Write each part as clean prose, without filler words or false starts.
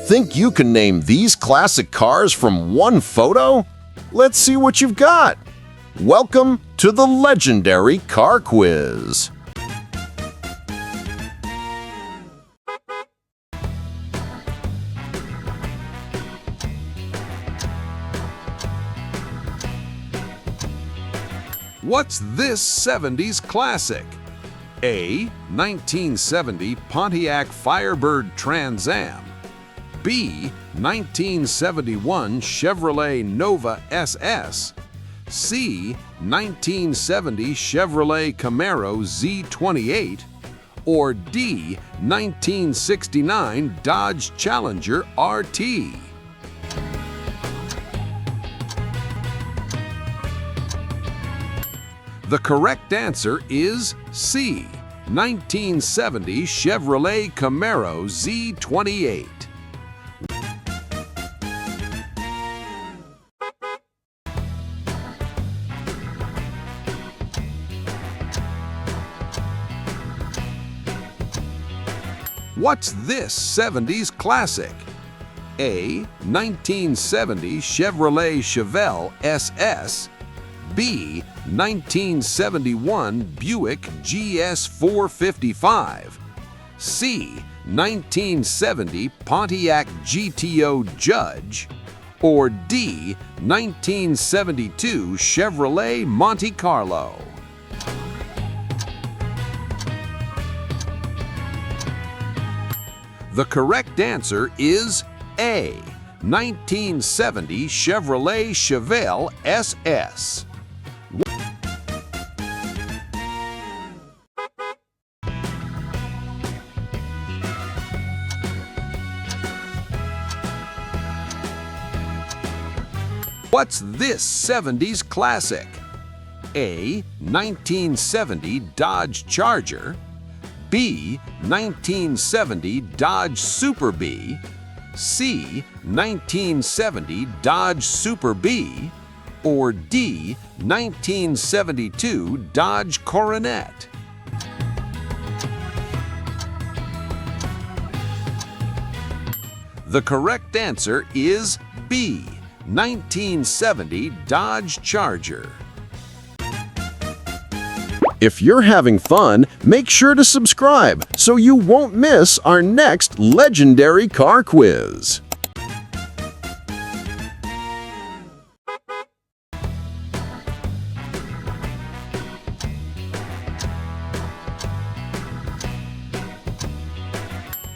Think you can name these classic cars from one photo? Let's see what you've got. Welcome to the legendary car quiz. What's this 70s classic? A. 1970 Pontiac Firebird Trans Am. B. 1971 Chevrolet Nova SS. C. 1970 Chevrolet Camaro Z28. Or D. 1969 Dodge Challenger RT. The correct answer is C. 1970 Chevrolet Camaro Z28. What's this 70s classic? A. 1970 Chevrolet Chevelle SS. B. 1971 Buick GS 455. C. 1970 Pontiac GTO Judge. Or D. 1972 Chevrolet Monte Carlo. The correct answer is A. 1970 Chevrolet Chevelle SS. What's this 70s classic? A. 1970 Dodge Charger. B. 1970 Dodge Super B. C. 1970 Dodge Super B. Or D. 1972 Dodge Coronet. The correct answer is B. 1970 Dodge Charger. If you're having fun, make sure to subscribe so you won't miss our next legendary car quiz.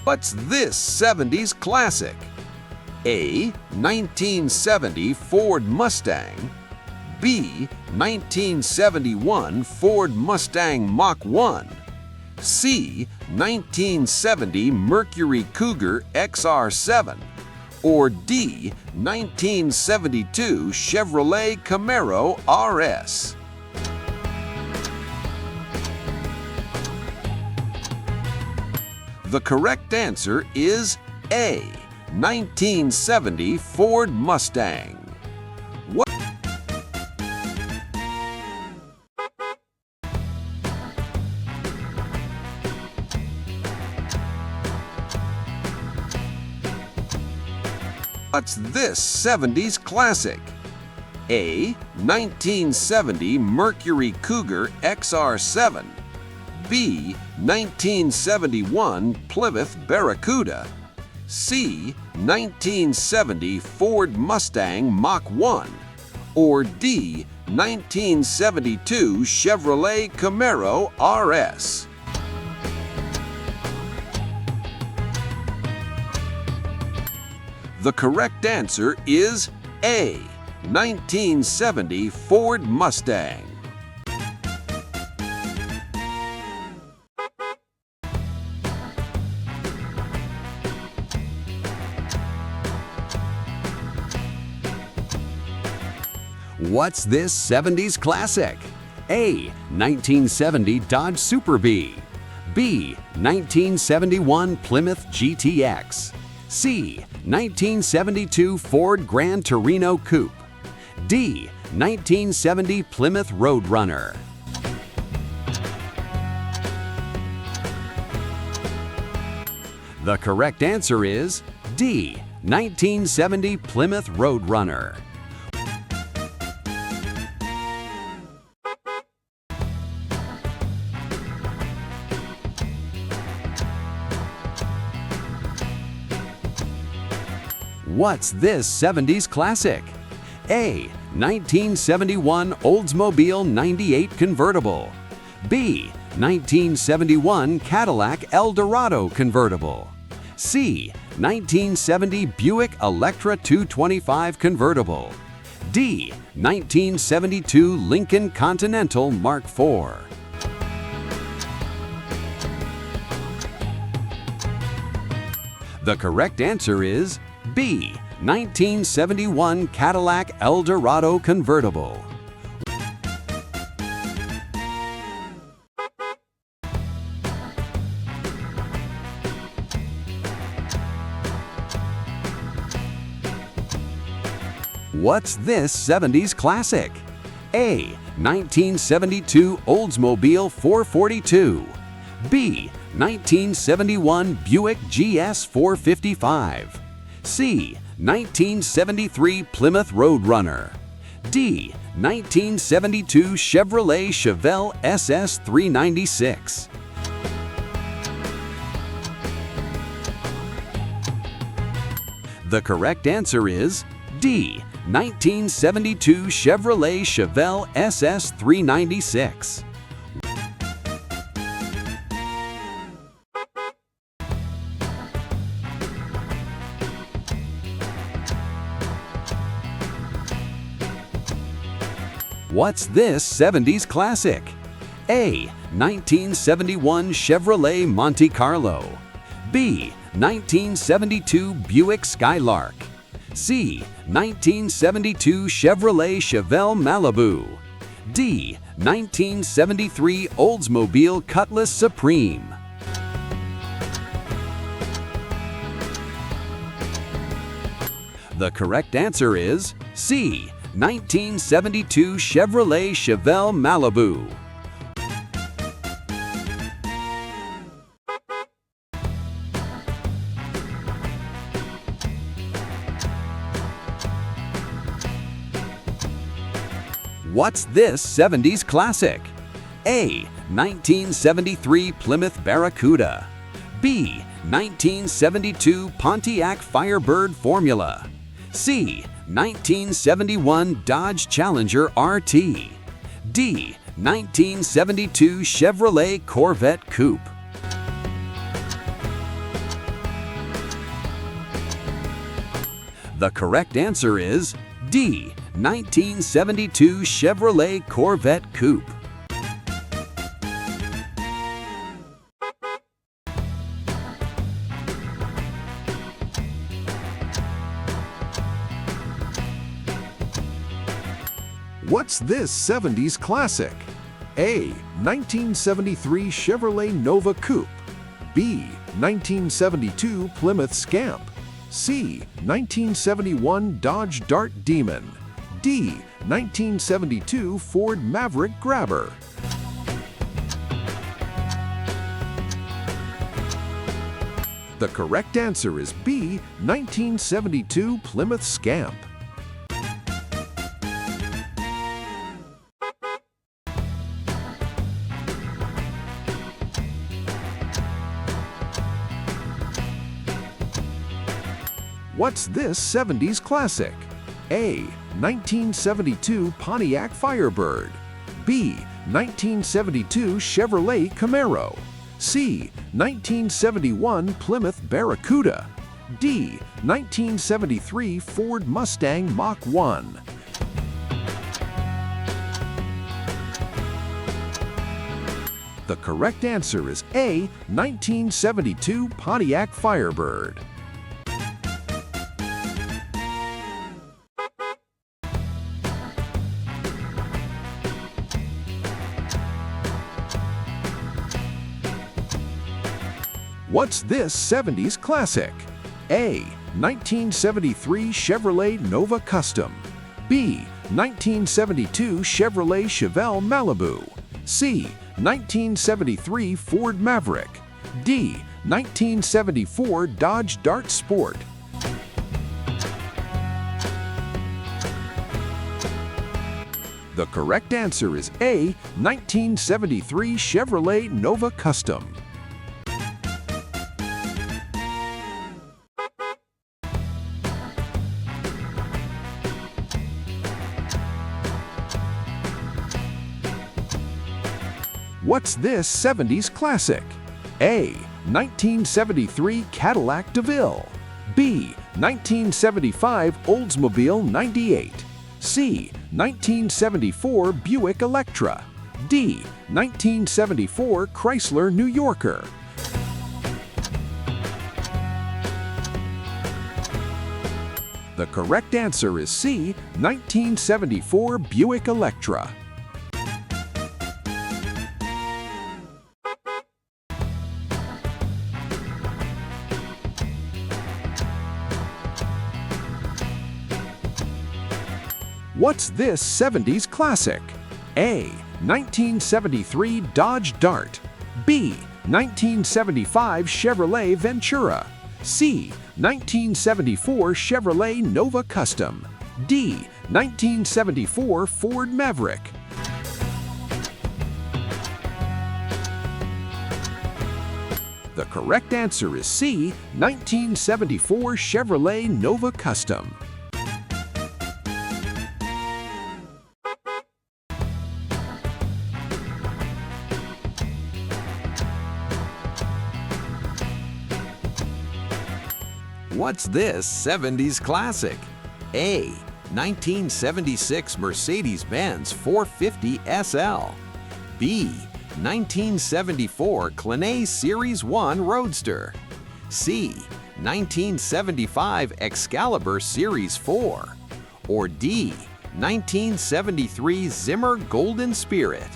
What's this 70s classic? A. 1970 Ford Mustang. B. 1971 Ford Mustang Mach 1. C. 1970 Mercury Cougar XR7. Or D. 1972 Chevrolet Camaro RS. The correct answer is A. 1970 Ford Mustang. What's this 70s classic? A. 1970 Mercury Cougar XR7. B. 1971 Plymouth Barracuda. C. 1970 Ford Mustang Mach 1. Or D. 1972 Chevrolet Camaro RS. The correct answer is A. 1970 Ford Mustang. What's this 70s classic? A. 1970 Dodge Super B. B. 1971 Plymouth GTX. C. 1972 Ford Gran Torino Coupe. D. 1970 Plymouth Roadrunner. The correct answer is D. 1970 Plymouth Roadrunner. What's this 70s classic? A. 1971 Oldsmobile 98 convertible. B. 1971 Cadillac Eldorado convertible. C. 1970 Buick Electra 225 convertible. D. 1972 Lincoln Continental Mark IV. The correct answer is B. 1971 Cadillac Eldorado convertible. What's this 70s classic? A. 1972 Oldsmobile 442. B. 1971 Buick GS 455. C. 1973 Plymouth Roadrunner. D. 1972 Chevrolet Chevelle SS 396. The correct answer is D. 1972 Chevrolet Chevelle SS 396. What's this 70s classic? A. 1971 Chevrolet Monte Carlo. B. 1972 Buick Skylark. C. 1972 Chevrolet Chevelle Malibu. D. 1973 Oldsmobile Cutlass Supreme. The correct answer is C. 1972 Chevrolet Chevelle Malibu. What's this 70s classic? A. 1973 Plymouth Barracuda. B. 1972 Pontiac Firebird Formula. C. 1971 Dodge Challenger RT. D. 1972 Chevrolet Corvette Coupe. The correct answer is D. 1972 Chevrolet Corvette Coupe. What's this 70s classic? A. 1973 Chevrolet Nova Coupe. B. 1972 Plymouth Scamp. C. 1971 Dodge Dart Demon. D. 1972 Ford Maverick Grabber. The correct answer is B. 1972 Plymouth Scamp. What's this 70s classic? A. 1972 Pontiac Firebird. B. 1972 Chevrolet Camaro. C. 1971 Plymouth Barracuda. D. 1973 Ford Mustang Mach 1. The correct answer is A. 1972 Pontiac Firebird. What's this 70s classic? A. 1973 Chevrolet Nova Custom. B. 1972 Chevrolet Chevelle Malibu. C. 1973 Ford Maverick. D. 1974 Dodge Dart Sport. The correct answer is A, 1973 Chevrolet Nova Custom. What's this 70s classic? A, 1973 Cadillac DeVille. B, 1975 Oldsmobile 98. C, 1974 Buick Electra. D, 1974 Chrysler New Yorker. The correct answer is C, 1974 Buick Electra. What's this 70s classic? A, 1973 Dodge Dart. B, 1975 Chevrolet Ventura. C, 1974 Chevrolet Nova Custom. D, 1974 Ford Maverick. The correct answer is C, 1974 Chevrolet Nova Custom. What's this 70s classic? A, 1976 Mercedes-Benz 450 SL. B, 1974 Claney Series 1 Roadster. C, 1975 Excalibur Series 4. Or D, 1973 Zimmer Golden Spirit.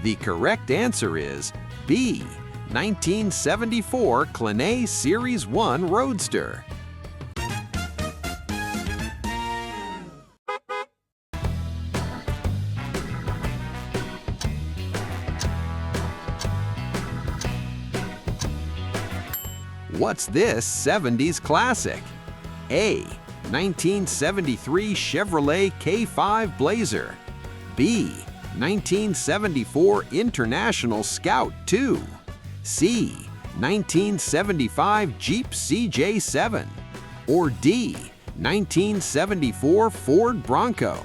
The correct answer is B, 1974 Claney Series 1 Roadster. What's this 70s classic? A, 1973 Chevrolet K5 Blazer. B, 1974 International Scout II. C, 1975 Jeep CJ7. Or D, 1974 Ford Bronco.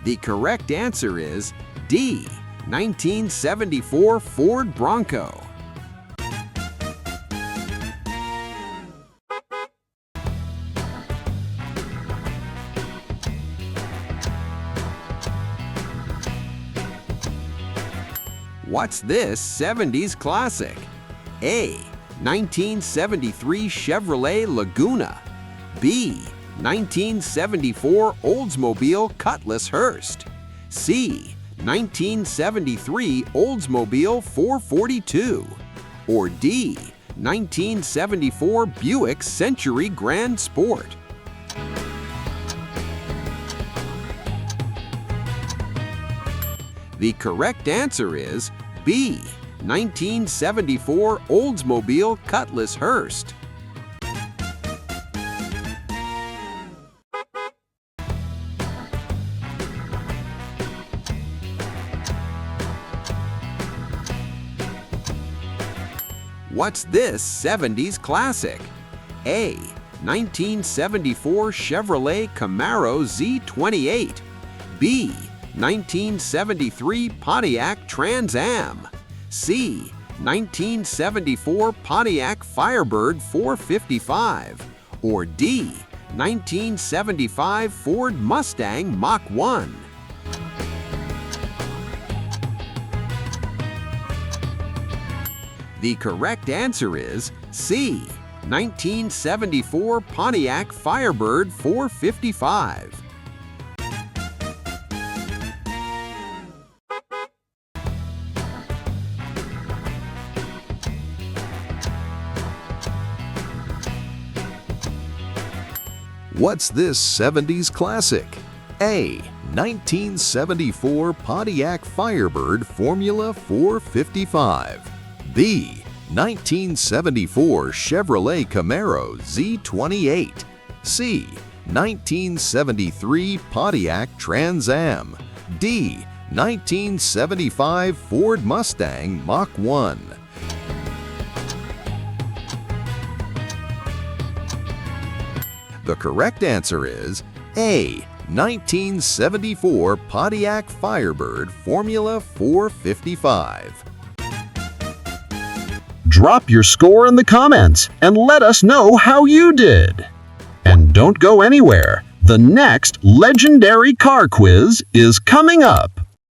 The correct answer is D, 1974 Ford Bronco. What's this 70s classic? A, 1973 Chevrolet Laguna. B, 1974 Oldsmobile Cutlass Hearst. C, 1973 Oldsmobile 442. Or D, 1974 Buick Century Grand Sport. The correct answer is B, 1974 Oldsmobile Cutlass Hearst. What's this 70s classic? A, 1974 Chevrolet Camaro Z28. B, 1973 Pontiac Trans Am. C, 1974 Pontiac Firebird 455. Or D, 1975 Ford Mustang Mach 1. The correct answer is C, 1974 Pontiac Firebird 455. What's this 70s classic? A, 1974 Pontiac Firebird Formula 455. B. 1974 Chevrolet Camaro Z28. C. 1973 Pontiac Trans Am. D. 1975 Ford Mustang Mach 1. The correct answer is A. 1974 Pontiac Firebird Formula 455. Drop your score in the comments and let us know how you did. And don't go anywhere. The next legendary car quiz is coming up.